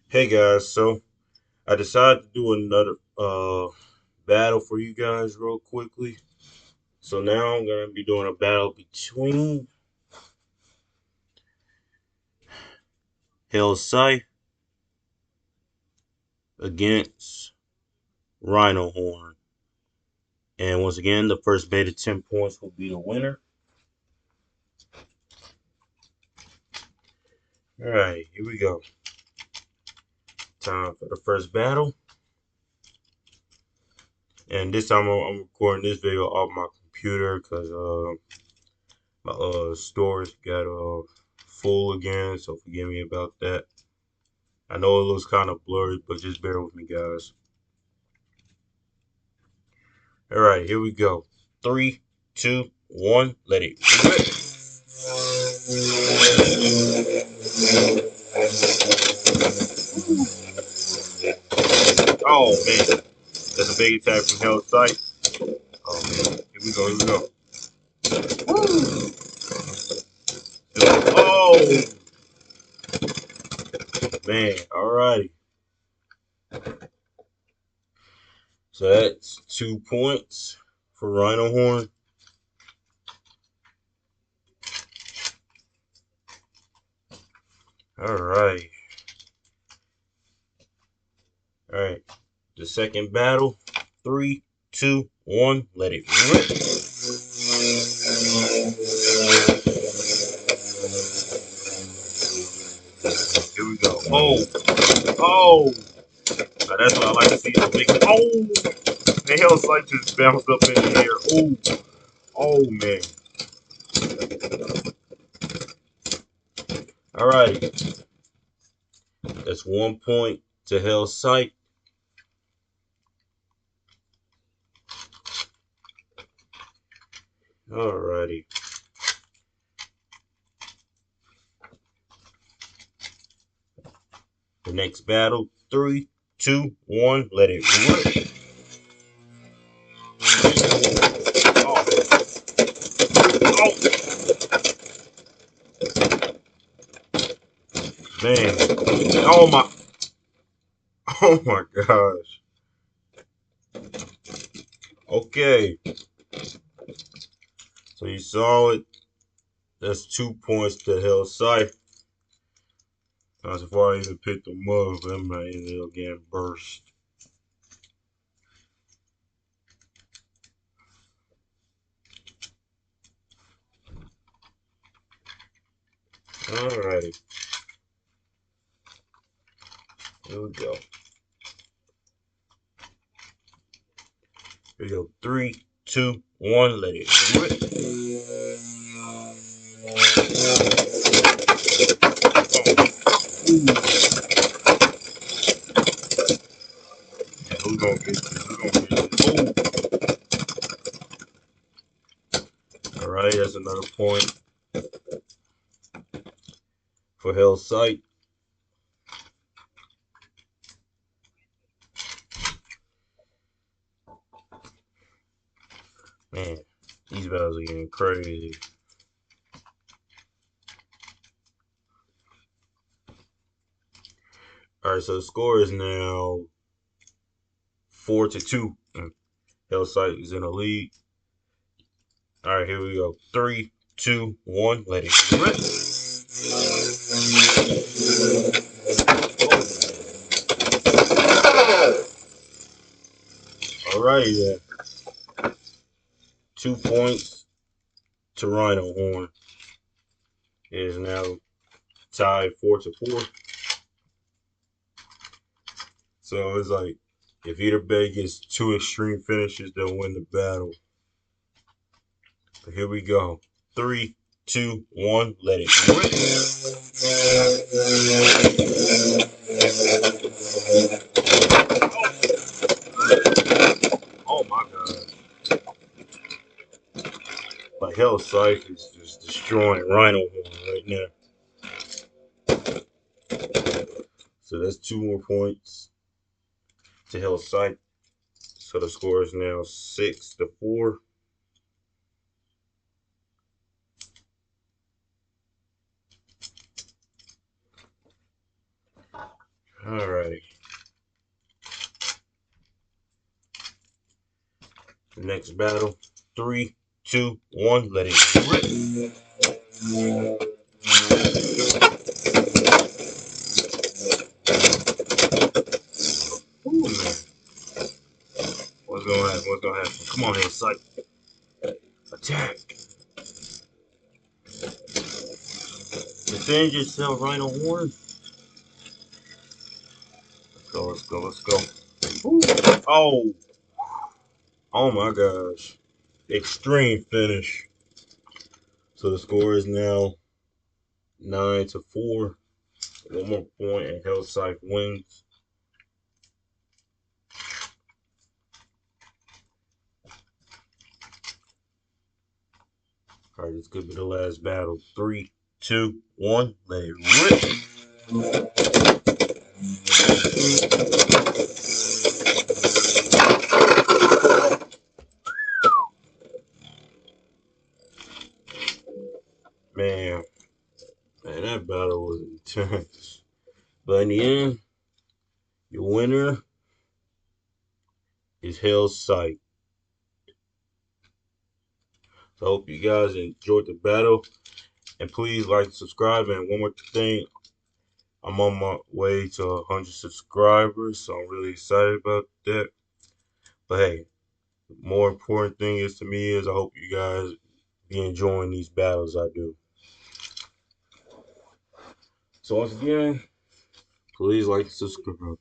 Hey guys, so I decided to do another battle for you guys real quickly. So now I'm gonna be doing a battle between Hellsscythe against RhinoHorn. And once again, the first beta 10 points will be the winner. Alright, here we go. Time for the first battle. And this time I'm recording this video off my computer because my storage got full again, so forgive me about that. I know it looks kind of blurry, but just bear with me, guys. All right, here we go. Three, two, one, let it rip. Oh man, that's a big attack from Hellsscythe. Oh man, here we go, here we go. Oh man, alrighty. So that's 2 points for RhinoHorn. Alright. Alright. The second battle. Three, two, one, let it rip. Here we go. Oh, oh. Now that's what I like to see. The big. Oh, the Hellsscythe just bounced up in the air. Oh, oh man. All right, that's 1 point to Hellsscythe. All righty. The next battle. Three, two, one. Let it rip. Oh, oh man. Oh my. Oh my gosh. Okay. So you saw it. That's 2 points to Hellsscythe. Not so far I even picked them up, but I might end up getting burst. Alrighty. Here we go. Here we go. Three, two, one. Let it rip. We're gonna get this. We're gonna get this. Oh. All right, that's another point for Hellsscythe. Man, these battles are getting crazy. All right, so the score is now 4-2. Hellsscythe is in the lead. All right, here we go. Three, two, one. Let it rip. All right, then. 2 points to RhinoHorn. It is now tied 4-4. So it's like if either bet gets two extreme finishes, they'll win the battle. But here we go. Three, two, one. Let it rip. Oh my god. Like Hellsscythe is just destroying RhinoHorn right now. So that's 2 more points to Hellsscythe. So the score is now 6-4. Alright. Next battle. 3, 2, 1. Let it rip. Ooh, man. What's gonna happen? What's gonna happen? Come on, Hellsscythe. Attack. Defend yourself, RhinoHorn. Let's go, let's go, let's go. Ooh. Oh. Oh my gosh. Extreme finish. So the score is now 9-4. One more point and Hellsscythe wins. Alright, this could be the last battle. 3, 2, 1. Let it rip. Man, that battle was intense. But in the end, your winner is Hellsscythe. So I hope you guys enjoyed the battle. And please like and subscribe. And one more thing, I'm on my way to 100 subscribers. So I'm really excited about that. But hey, the more important thing is to me is I hope you guys be enjoying these battles I do. So once again, please like and subscribe.